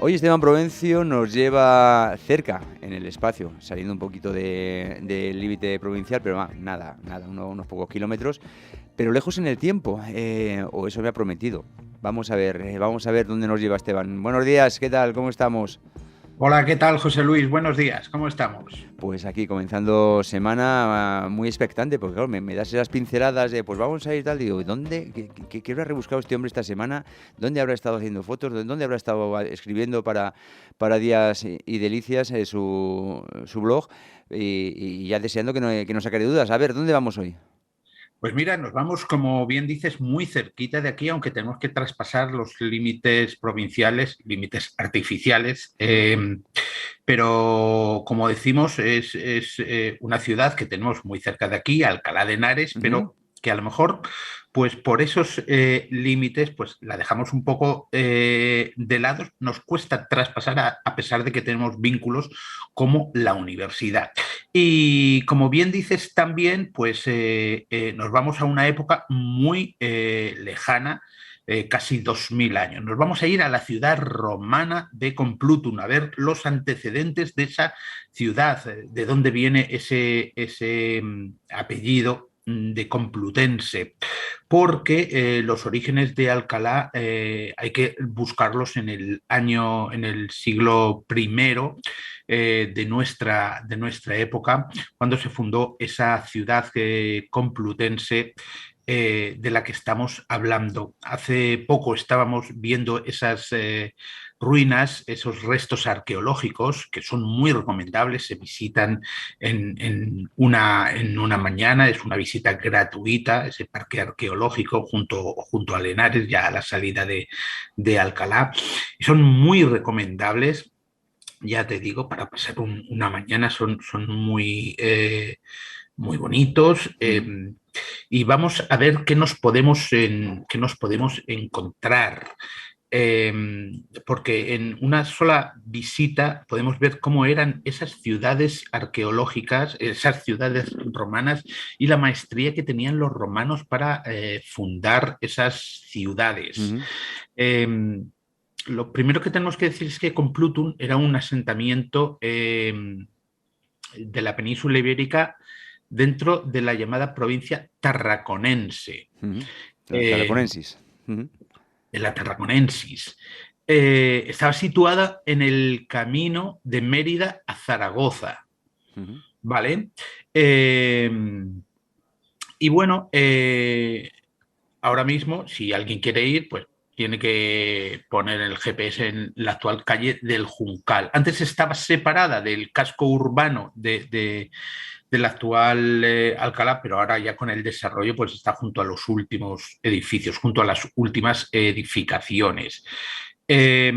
Hoy Esteban Provencio nos lleva cerca en el espacio, saliendo un poquito del límite provincial, pero nada, unos pocos kilómetros, pero lejos en el tiempo, o eso me ha prometido. Vamos a ver dónde nos lleva Esteban. Buenos días, ¿qué tal? ¿Cómo estamos? Hola, ¿qué tal, José Luis? Buenos días, ¿cómo estamos? Pues aquí comenzando semana muy expectante, porque claro, me das esas pinceladas de pues vamos a ir tal, digo, ¿dónde? ¿Qué habrá rebuscado este hombre esta semana? ¿Dónde habrá estado haciendo fotos? ¿Dónde habrá estado escribiendo para Días y Delicias su blog? Y ya deseando que no saque de dudas. A ver, ¿dónde vamos hoy? Pues mira, nos vamos, como bien dices, muy cerquita de aquí, aunque tenemos que traspasar los límites provinciales, límites artificiales, pero como decimos, es una ciudad que tenemos muy cerca de aquí, Alcalá de Henares, Ujú. pero que a lo mejor, pues por esos límites, pues la dejamos un poco de lado. Nos cuesta traspasar a pesar de que tenemos vínculos como la universidad. Y como bien dices también, pues nos vamos a una época muy lejana, casi 2000 años. Nos vamos a ir a la ciudad romana de Complutum, a ver los antecedentes de esa ciudad, de dónde viene ese apellido de Complutense, porque los orígenes de Alcalá hay que buscarlos en el siglo primero de nuestra época, cuando se fundó esa ciudad complutense de la que estamos hablando. Hace poco estábamos viendo esas ruinas, esos restos arqueológicos que son muy recomendables, se visitan en una mañana, es una visita gratuita, ese parque arqueológico junto a Lenares, ya a la salida de Alcalá, y son muy recomendables. Ya te digo, para pasar una mañana son muy bonitos, Mm. y vamos a ver qué nos podemos encontrar. Eh, Porque en una sola visita podemos ver cómo eran esas ciudades arqueológicas, esas ciudades romanas y la maestría que tenían los romanos para fundar esas ciudades. Ujú. Eh, lo primero que tenemos que decir es que Complutum era un asentamiento de la península ibérica dentro de la llamada provincia tarraconense, Ujú. La eh, Tarraconensis. Ujú. de la Tarraconensis. Estaba situada en el camino de Mérida a Zaragoza, Ujú. ¿vale? Eh, y bueno, ahora mismo, si alguien quiere ir, pues tiene que poner el GPS en la actual calle del Juncal. Antes estaba separada del casco urbano del actual Alcalá, pero ahora ya con el desarrollo pues está junto a los últimos edificios, junto a las últimas edificaciones. Eh,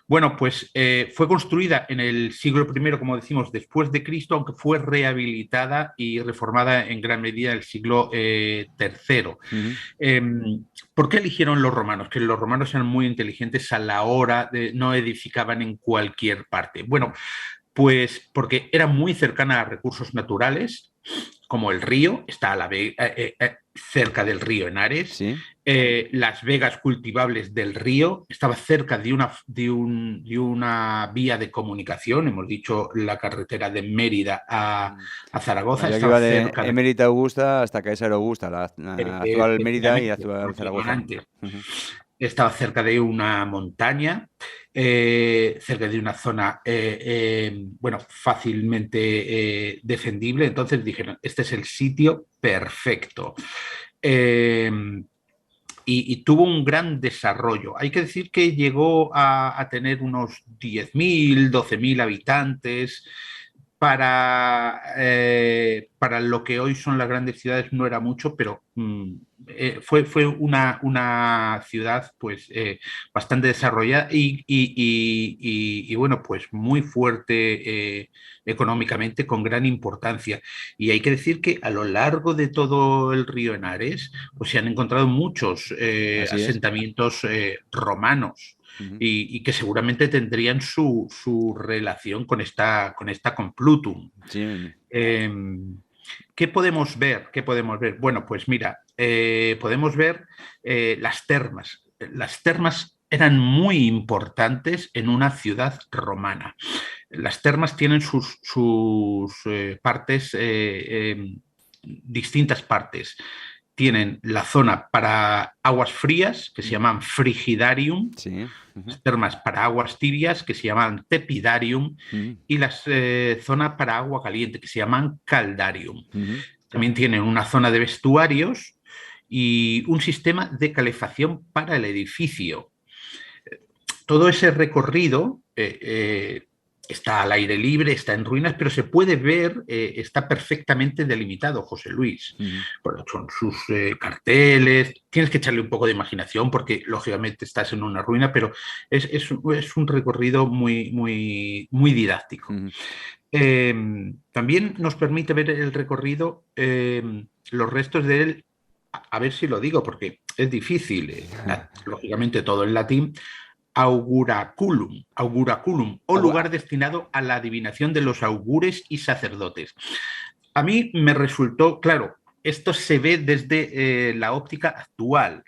bueno, pues fue construida en el siglo I, como decimos, después de Cristo, aunque fue rehabilitada y reformada en gran medida en el siglo III. Ujú. Eh, ¿Por qué eligieron los romanos? Que los romanos eran muy inteligentes a la hora de no edificaban en cualquier parte. Bueno, pues porque era muy cercana a recursos naturales, como el río, está cerca del río Henares, Sí. las vegas cultivables del río, estaba cerca de una vía de comunicación, hemos dicho la carretera de Mérida a Zaragoza, Sabía que estaba iba de cerca de, Emérita Augusta hasta Caesar Augusta, la actual Mérida y la efectivamente, actual lo que iban Zaragoza. antes. Ujú. Estaba cerca de una montaña, cerca de una zona, bueno, fácilmente defendible. Entonces dijeron, este es el sitio perfecto. Eh, y tuvo un gran desarrollo. Hay que decir que llegó a tener unos 10.000, 12.000 habitantes. Para lo que hoy son las grandes ciudades no era mucho, pero fue una ciudad pues bastante desarrollada y bueno, pues muy fuerte económicamente, con gran importancia. Y hay que decir que a lo largo de todo el río Henares pues se han encontrado muchos Así es. asentamientos romanos Ujú. y que seguramente tendrían su relación con esta Complutum. Sí. Eh, ¿Qué podemos ver? ¿Qué podemos ver? Bueno, pues mira, podemos ver las termas. Las termas eran muy importantes en una ciudad romana. Las termas tienen sus partes, distintas partes. Tienen la zona para aguas frías, que se llaman frigidarium, Sí. las termas para aguas tibias, que se llaman tepidarium, Ujú, y las zonas para agua caliente, que se llaman caldarium. ujú. También tienen una zona de vestuarios y un sistema de calefacción para el edificio. Todo ese recorrido está al aire libre, está en ruinas, pero se puede ver, está perfectamente delimitado, José Luis. Ujú. Bueno, son sus carteles, tienes que echarle un poco de imaginación porque lógicamente estás en una ruina, pero es un recorrido muy didáctico. Ujú. También nos permite ver el recorrido, los restos de él, a ver si lo digo porque es difícil, lógicamente todo en latín, auguraculum, o Agu- ah, lugar destinado a la adivinación de los augures y sacerdotes. A mí me resultó, claro, esto se ve desde la óptica actual.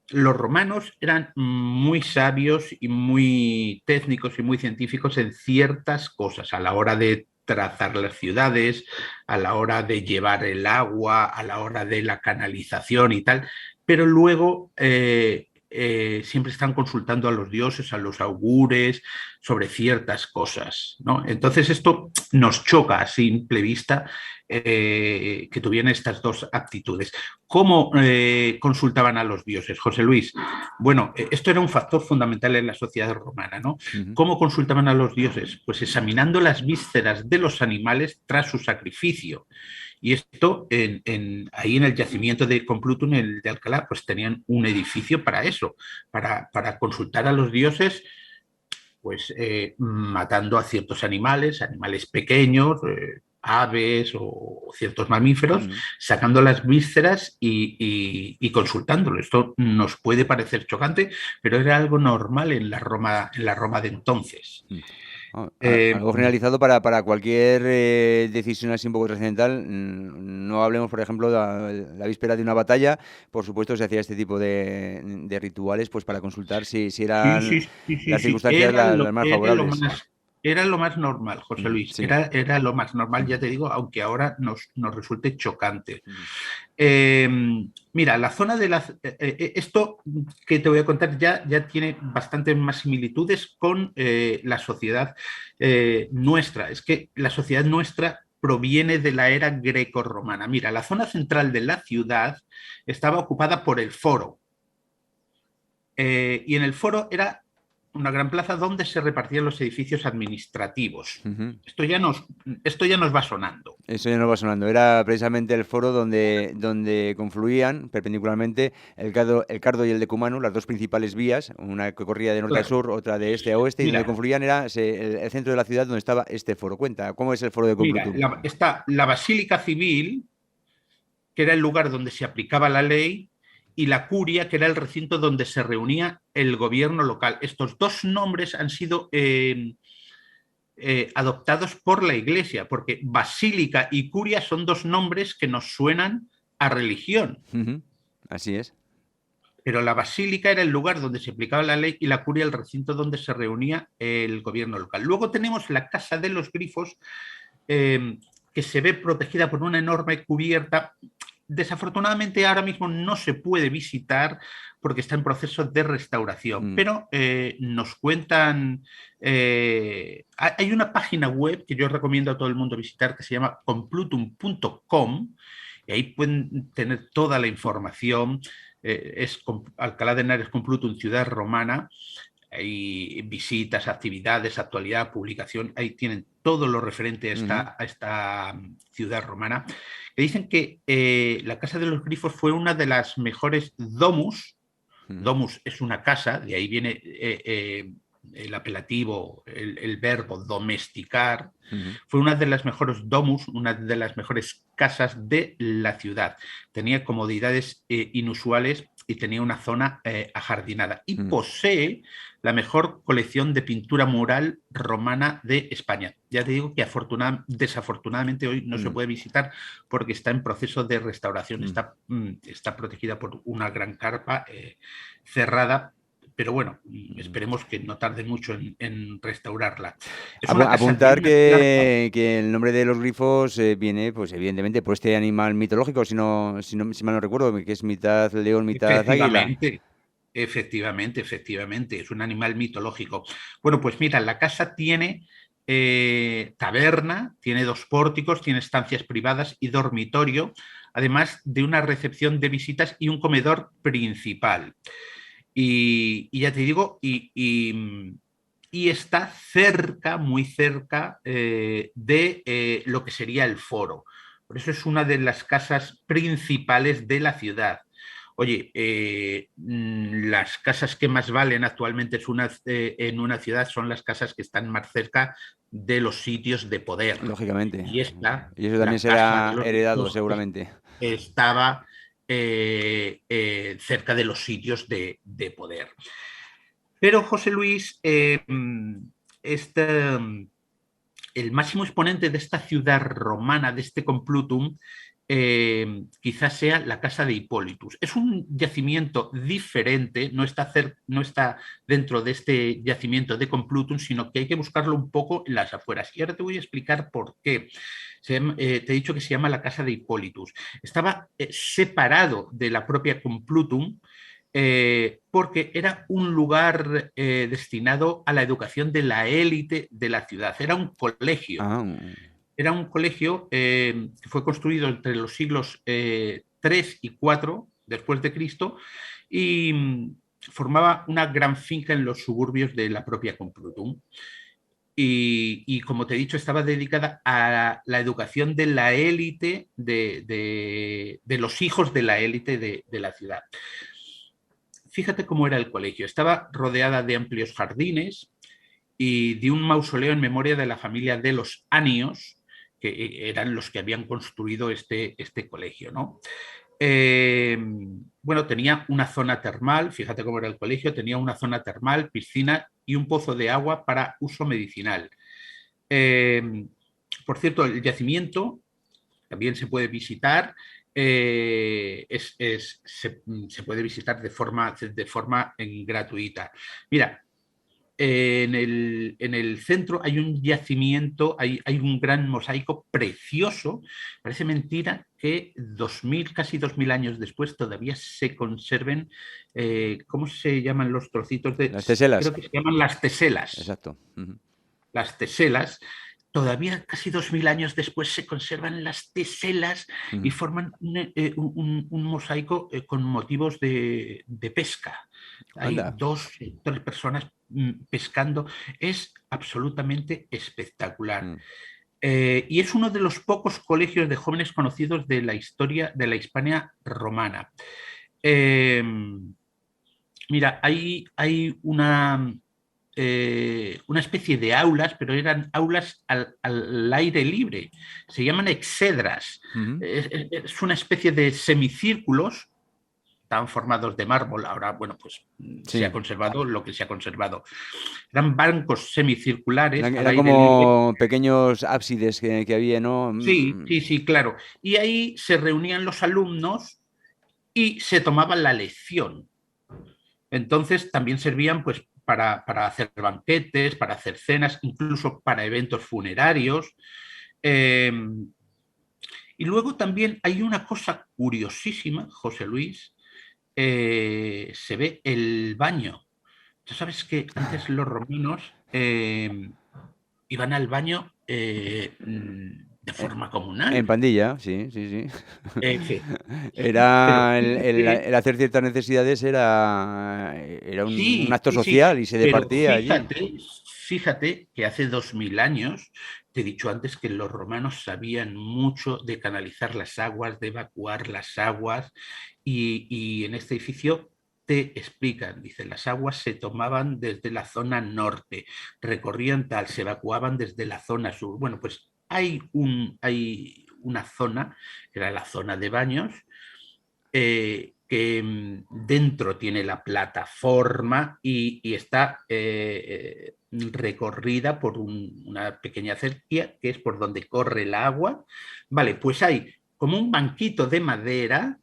Los romanos eran muy sabios y muy técnicos y muy científicos en ciertas cosas a la hora de trazar las ciudades, a la hora de llevar el agua, a la hora de la canalización y tal, pero luego siempre están consultando a los dioses, a los augures, sobre ciertas cosas, ¿no? Entonces esto nos choca a simple vista, que tuvieran estas dos aptitudes. ¿Cómo consultaban a los dioses, José Luis? Bueno, esto era un factor fundamental en la sociedad romana, ¿no? ujú. ¿Cómo consultaban a los dioses? Pues examinando las vísceras de los animales tras su sacrificio. Y esto, ahí en el yacimiento de Complutum, el de Alcalá, pues tenían un edificio para eso, para consultar a los dioses, pues matando a ciertos animales, animales pequeños, aves o ciertos mamíferos, Ujú. sacando las vísceras y consultándolo. Esto nos puede parecer chocante, pero era algo normal en la Roma de entonces. Mm. Eh, Algo generalizado para cualquier decisión así un poco trascendental. No hablemos, por ejemplo, la víspera de una batalla. Por supuesto, se hacía este tipo de rituales pues para consultar si Sí, eran sí, sí, sí, las sí. circunstancias las más favorables. Era lo más normal, José Ujú, Luis. sí. Era lo más normal, ya te digo, aunque ahora nos resulte chocante. Ujú, Eh, Mira, la zona de las... esto que te voy a contar ya tiene bastante más similitudes con la sociedad nuestra. Es que la sociedad nuestra proviene de la era grecorromana. Mira, la zona central de la ciudad estaba ocupada por el foro. Y en el foro era una gran plaza donde se repartían los edificios administrativos. ujú. Esto ya nos va sonando. Eso ya no va sonando. Era precisamente el foro donde confluían perpendicularmente el Cardo y el Decumano, las dos principales vías, una que corría de norte a Claro. sur, otra de este a oeste, y donde Mira, confluían era el centro de la ciudad donde estaba este foro. Cuenta, ¿cómo es el foro de Complutum? está la Basílica Civil, que era el lugar donde se aplicaba la ley, y la Curia, que era el recinto donde se reunía el gobierno local. Estos dos nombres han sido adoptados por la Iglesia, porque Basílica y Curia son dos nombres que nos suenan a religión. Ujú. Así es. Pero la basílica era el lugar donde se aplicaba la ley y la curia el recinto donde se reunía el gobierno local. Luego tenemos la Casa de los Grifos, que se ve protegida por una enorme cubierta. Desafortunadamente ahora mismo no se puede visitar porque está en proceso de restauración, Mm, pero nos cuentan, hay una página web que yo recomiendo a todo el mundo visitar que se llama complutum.com, y ahí pueden tener toda la información. Es Alcalá de Henares Complutum, ciudad romana. Hay visitas, actividades, actualidad, publicación. Ahí tienen todo lo referente ujú, a esta ciudad romana. Que dicen que la Casa de los Grifos fue una de las mejores domus. ujú, Domus es una casa, de ahí viene el apelativo, el verbo domesticar. ujú, Fue una de las mejores domus, una de las mejores casas de la ciudad. Tenía comodidades inusuales y tenía una zona ajardinada. Y ujú. posee la mejor colección de pintura mural romana de España. Ya te digo que desafortunadamente hoy no se Mm, puede visitar porque está en proceso de restauración, mm, está protegida por una gran carpa cerrada, pero bueno, Mm. esperemos que no tarde mucho en restaurarla. Es una casa de Apuntar una planta. que el nombre de los grifos viene, pues evidentemente, por este animal mitológico, si mal no recuerdo, que es mitad león, mitad águila. Efectivamente, efectivamente, es un animal mitológico. Bueno, pues mira, la casa tiene taberna, tiene 2 pórticos, tiene estancias privadas y dormitorio, además de una recepción de visitas y un comedor principal. Y ya te digo, y está cerca, muy cerca de lo que sería el foro. Por eso es una de las casas principales de la ciudad. Oye, las casas que más valen actualmente en una ciudad son las casas que están más cerca de los sitios de poder. Lógicamente. Y esta, Y eso también la casa de será los heredado, ricos, seguramente. estaba cerca de los sitios de poder. Pero José Luis, este, el máximo exponente de esta ciudad romana, de este Complutum, quizás sea la casa de Hippolytus. Es un yacimiento diferente, no está dentro de este yacimiento de Complutum, sino que hay que buscarlo un poco en las afueras. Y ahora te voy a explicar por qué. Te he dicho que se llama la casa de Hippolytus. Estaba separado de la propia Complutum porque era un lugar destinado a la educación de la élite de la ciudad. Ah, Era un colegio que fue construido entre los siglos 3 y 4 después de Cristo y formaba una gran finca en los suburbios de la propia Complutum. Y como te he dicho, estaba dedicada a la educación de la élite, de los hijos de la élite de la ciudad. Fíjate cómo era el colegio. Estaba rodeada de amplios jardines y de un mausoleo en memoria de la familia de los Anios, que eran los que habían construido este colegio, ¿no? Eh, bueno, tenía una zona termal, fíjate cómo era el colegio, tenía una zona termal, piscina y un pozo de agua para uso medicinal. Eh, por cierto, el yacimiento también se puede visitar, se puede visitar de forma gratuita. Mira, en el centro hay un yacimiento, hay un gran mosaico precioso. Parece mentira que 2000, casi 2000 años después todavía se conserven, ¿cómo se llaman los trocitos de? las teselas. Creo que se llaman las teselas. Exacto. Ujú. Las teselas, todavía casi 2000 años después se conservan las teselas y Ujú. forman un mosaico con motivos de pesca. Hay Anda. 2, 3 personas pescando. Es absolutamente espectacular. Mm. Y es uno de los pocos colegios de jóvenes conocidos de la historia de la Hispania romana. Eh, Mira, hay una especie de aulas, pero eran aulas al aire libre. Se llaman exedras. Ujú. Es una especie de semicírculos, estaban formados de mármol. Ahora, bueno, pues se ha Sí. conservado lo que se ha conservado. Eran bancos semicirculares al Eran aire libre. como pequeños ábsides que había, ¿no? Sí, sí, sí, claro. Y ahí se reunían los alumnos y se tomaban la lección. Entonces también servían pues para hacer banquetes, para hacer cenas, incluso para eventos funerarios. Eh, y luego también hay una cosa curiosísima, José Luis, se ve el baño. Tú sabes que antes los romanos iban al baño de Eh, forma En comunal. pandilla, sí, sí, sí. Pero Era fíjate, el hacer ciertas necesidades era un sí, acto sí, sí, social y se pero departía allí. fíjate que hace 2000 años, te he dicho antes que los romanos sabían mucho de canalizar las aguas, de evacuar las aguas, y en este edificio te explican, dicen, las aguas se tomaban desde la zona norte, recorrían tal, se evacuaban desde la zona sur. Bueno, pues hay una zona, que era la zona de baños, que dentro tiene la plataforma y está recorrida por una pequeña acequia que es por donde corre el agua. Vale, pues hay como un banquito de madera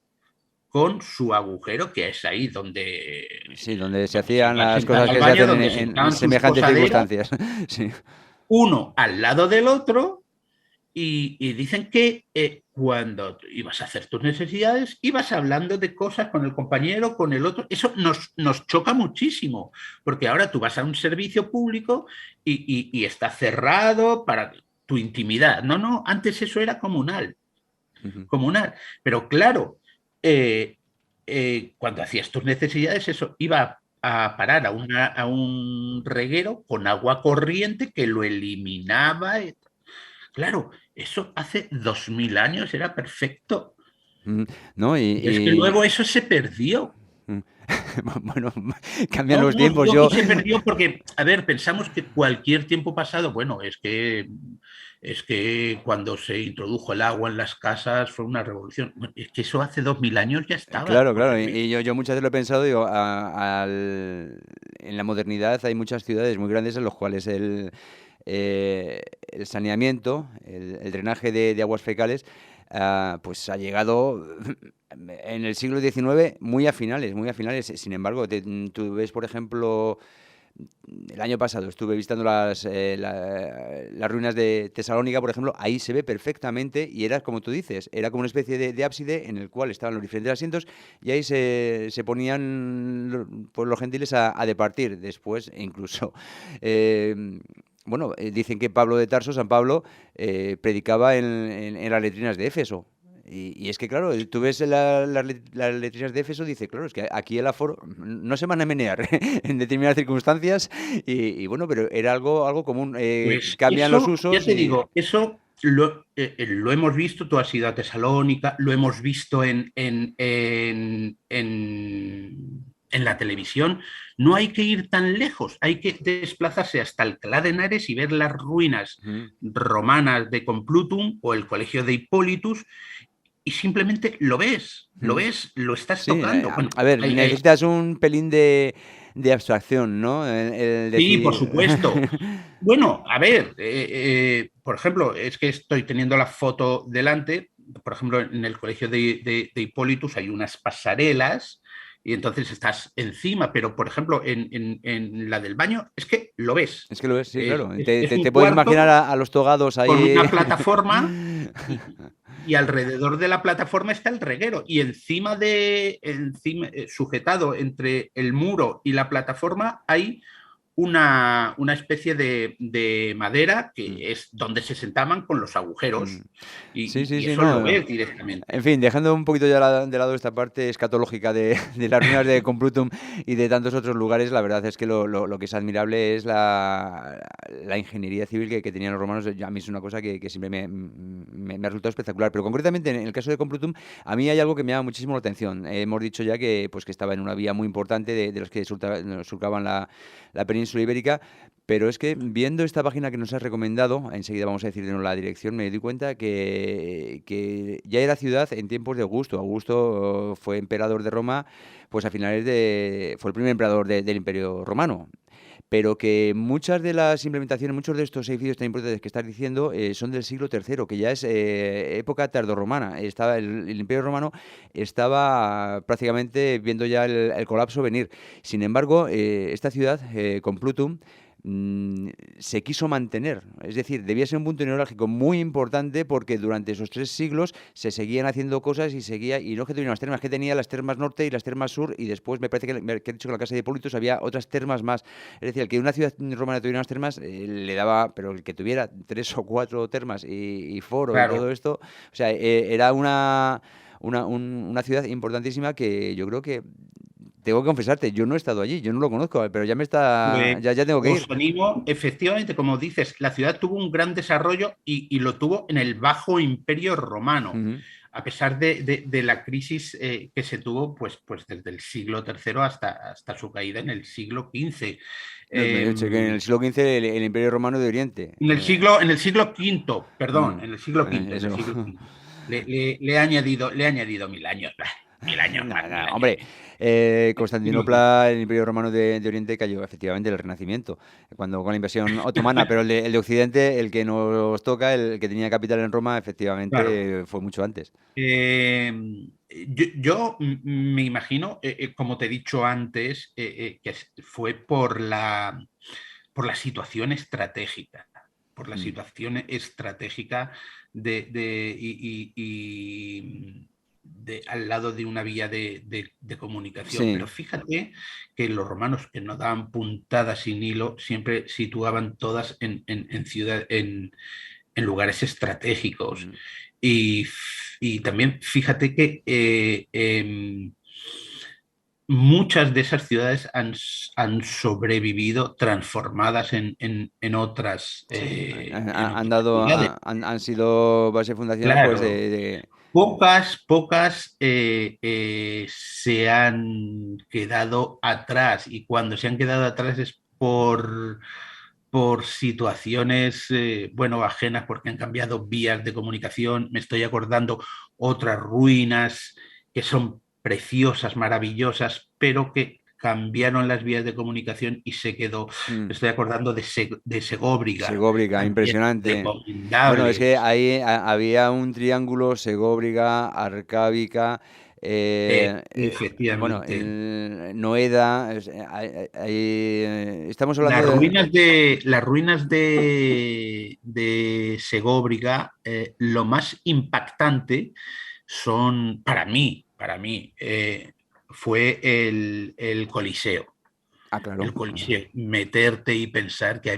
con su agujero, que es ahí donde, Sí, donde se donde se hacían iba a las sentar cosas al que se baño, hacen donde en sentaban sus semejantes posaderas, circunstancias. Sí. uno al lado del otro, y dicen que cuando ibas a hacer tus necesidades, ibas hablando de cosas con el compañero, con el otro. Eso nos choca muchísimo, porque ahora tú vas a un servicio público y está cerrado para tu intimidad. No, no, antes eso era comunal, Ujú. comunal. Pero claro, cuando hacías tus necesidades, eso iba a parar a un reguero con agua corriente que lo eliminaba. Claro, eso hace 2000 años era perfecto. Mm, No, Y es que luego eso se perdió. mm, bueno, cambian No, los no, tiempos. digo que Yo, se perdió porque, a ver, pensamos que cualquier tiempo pasado, bueno, es que cuando se introdujo el agua en las casas fue una revolución. Bueno, es que eso hace 2000 años ya estaba. claro, O sea claro. que, Y yo muchas veces lo he pensado, digo, en la modernidad hay muchas ciudades muy grandes en los cuales el saneamiento, el drenaje de aguas fecales, pues ha llegado en el siglo XIX muy a finales, muy a finales. Sin embargo, tú ves, por ejemplo, el año pasado estuve visitando las ruinas de Tesalónica, por ejemplo, ahí se ve perfectamente y era como tú dices, era como una especie de ábside en el cual estaban los diferentes asientos y ahí se ponían pues, los gentiles a departir. Después, incluso, eh, bueno, dicen que Pablo de Tarso, San Pablo, predicaba en las letrinas de Éfeso. Y es que, claro, tú ves las letrinas de Éfeso, dice, claro, es que aquí el aforo no se van a menear en determinadas circunstancias bueno, pero era algo común. pues Cambian los eso, ya usos te y... digo, eso lo hemos visto, tú has ido a Tesalónica, lo hemos visto en la televisión. No hay que ir tan lejos, hay que desplazarse hasta Alcalá de Henares y ver las ruinas Ujú, romanas de Complutum o el Colegio de Hipólitus, y simplemente ujú. lo estás Sí, tocando. Bueno, a ver, necesitas un pelín de abstracción, ¿no? El sí, por decir... supuesto. Bueno, a ver, por ejemplo, es que estoy teniendo la foto delante. Por ejemplo, en el colegio de Hipólitus hay unas pasarelas y entonces estás encima, pero por ejemplo, en la del baño es que lo ves. Es que lo ves, sí, Es, claro. es- es Te un puedes imaginar cuarto a los togados con ahí... una plataforma y alrededor de la plataforma está el reguero y sujetado entre el muro y la plataforma hay una especie de madera Mm, que es donde se sentaban con los mm. agujeros, Sí, sí, y sí, eso lo no. ves directamente. En fin, dejando un poquito ya de lado esta parte escatológica de las ruinas de Complutum y de tantos otros lugares, la verdad es que lo que es admirable es la ingeniería civil que tenían los romanos. A mí es una cosa que siempre me ha resultado espectacular. Pero concretamente en el caso de Complutum, a mí hay algo que me llama muchísimo la atención. Hemos dicho ya que, pues, que estaba en una vía muy importante de los que surcaban la península ibérica. Pero es que viendo esta página que nos has recomendado, enseguida vamos a decirnos la dirección, me di cuenta que ya era ciudad en tiempos de Augusto. Augusto fue emperador de Roma, pues a finales fue el primer emperador del Imperio Romano. Pero que muchas de las implementaciones, muchos de estos edificios tan importantes que estás diciendo son del siglo III, que ya es época tardorromana. El Imperio Romano estaba prácticamente viendo ya el colapso venir. Sin embargo, esta ciudad, con Plutum, se quiso mantener. Es decir, debía ser un punto neurálgico muy importante porque durante esos 3 siglos se seguían haciendo cosas y no es que tuviera las termas, que tenía las termas norte y las termas sur y después me parece que he dicho que en la casa de Hipólitos había otras termas más. Es decir, el que una ciudad romana tuviera unas termas le daba, pero el que tuviera 3 o 4 termas y foro y todo Claro. esto, o sea, era una ciudad importantísima que yo creo que tengo que confesarte, yo no he estado allí, yo no lo conozco, pero Pues ya tengo que os ir. animo, efectivamente, como dices, la ciudad tuvo un gran desarrollo y lo tuvo en el Bajo Imperio Romano, Ujú. a pesar de la crisis que se tuvo pues desde el siglo III hasta su caída en el siglo XV. No, me he dicho que en Eh, el siglo XV el Imperio Romano de Oriente. en el siglo V, perdón, Mm, en el siglo V, en el eso. siglo V. Le he añadido 1000 años. 1000 años No, más, no, 1000 años. hombre, Constantinopla, el Imperio Romano de Oriente cayó efectivamente en el Renacimiento, cuando con la invasión otomana, pero el de Occidente, el que nos toca, el que tenía capital en Roma, Claro. efectivamente fue mucho antes. Eh, me imagino, como te he dicho antes, que fue por la situación estratégica, por la Mm. situación estratégica al lado de una vía de comunicación. Pero Sí. fíjate que los romanos, que no daban puntadas sin hilo, siempre situaban todas en lugares estratégicos. Mm. Y, y también fíjate que muchas de esas ciudades han sobrevivido transformadas en otras, Sí, en han otras dado, ciudades. han sido base fundacional, pues Claro, pocas se han quedado atrás, y cuando se han quedado atrás es por situaciones, bueno, ajenas, porque han cambiado vías de comunicación. Me estoy acordando otras ruinas que son preciosas, maravillosas, pero que cambiaron las vías de comunicación y se quedó. mm, Me estoy acordando de Segóbriga, Segóbriga, también impresionante. Bueno, es que recomendable. ahí había un triángulo Segóbriga, Arcábica, bueno, Efectivamente. Noeda. Estamos hablando Las ruinas de Segóbriga, lo más impactante son, para mí, fue el Coliseo. Ah, claro. El Coliseo, meterte y pensar que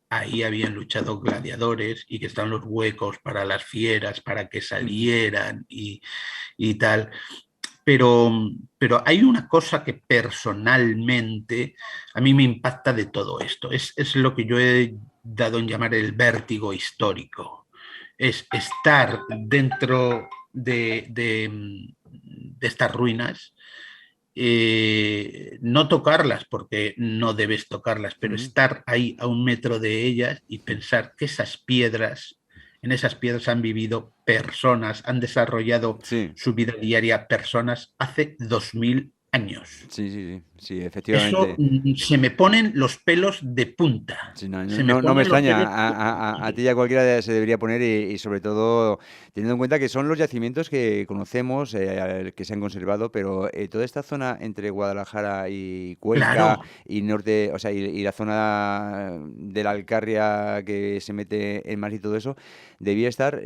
ahí habían luchado gladiadores y que están los huecos para las fieras, para que Ujú. salieran y tal. Pero, pero hay una cosa que personalmente a mí me impacta de todo esto. Es lo que yo he dado en llamar el vértigo histórico. Es estar dentro de estas ruinas, no tocarlas porque no debes tocarlas, pero Ujú. estar ahí a 1 metro de ellas y pensar que en esas piedras han vivido personas, han desarrollado Sí, su vida diaria personas hace 2000 años. sí, sí, sí, sí, Eso, efectivamente. se me ponen los pelos de punta. Sí, no, Se me no me ponen los extraña, pelos a ti y a cualquiera se debería poner y sobre todo teniendo en cuenta que son los yacimientos que conocemos, que se han conservado, pero toda esta zona entre Guadalajara y Cuenca Claro. y norte, o sea, y la zona de la Alcarria que se mete en mar y todo eso, debía estar,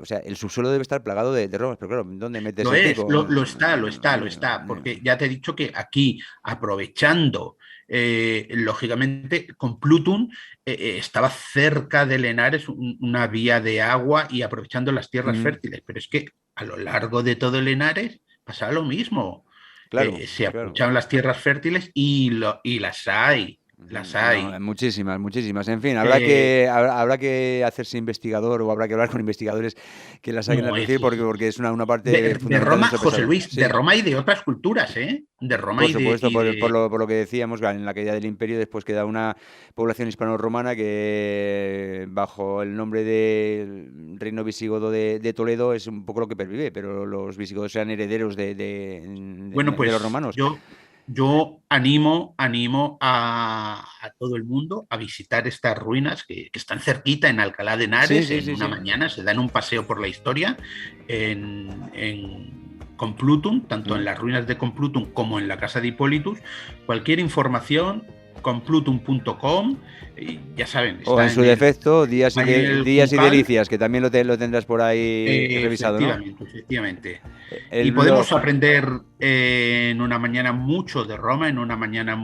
o sea, el subsuelo debe estar plagado de ropas, pero claro, ¿dónde metes Lo el es, pico? lo está, porque ya te he dicho que aquí, aprovechando, lógicamente, con Plutum, estaba cerca de Lenares una vía de agua y aprovechando las tierras Ujú. fértiles, pero es que a lo largo de todo Lenares pasaba lo mismo. Claro, Se claro. aprovechaban las tierras fértiles y las hay, las No, hay. muchísimas, muchísimas. En fin, Eh, habrá que hacerse investigador o habrá que hablar con investigadores que las saquen a no, relucir porque es una parte de fundamental de Roma, nuestro José pasado. Luis, de Sí, Roma y de otras culturas, ¿eh? De Roma por y de, supuesto, y de por lo que decíamos, claro, en la caída del imperio después queda una población hispano-romana que bajo el nombre del reino visigodo de Toledo es un poco lo que pervive, pero los visigodos eran herederos Bueno, de los pues romanos. yo animo a todo el mundo a visitar estas ruinas que están cerquita en Alcalá de Sí, Henares. sí, En sí, una sí. mañana se dan un paseo por la historia con Plutum, tanto en Mm. las ruinas de Complutum como en la casa de Hippolytus. Cualquier información, complutum.com, ya saben, O en está su defecto, días y Juncal. delicias, que también lo tendrás por ahí revisado, ¿no? Efectivamente, efectivamente. El Y blog. podemos aprender, en una mañana, mucho de Roma, en una mañana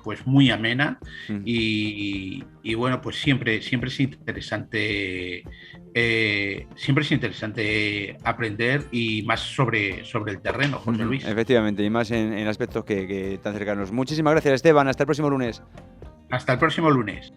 pues muy amena. Mm. Y bueno, pues siempre es interesante aprender, y más sobre el terreno, José Ujú, Luis. efectivamente, y más en aspectos que tan cercanos. Muchísimas gracias, Esteban. Hasta el próximo lunes. Hasta el próximo lunes.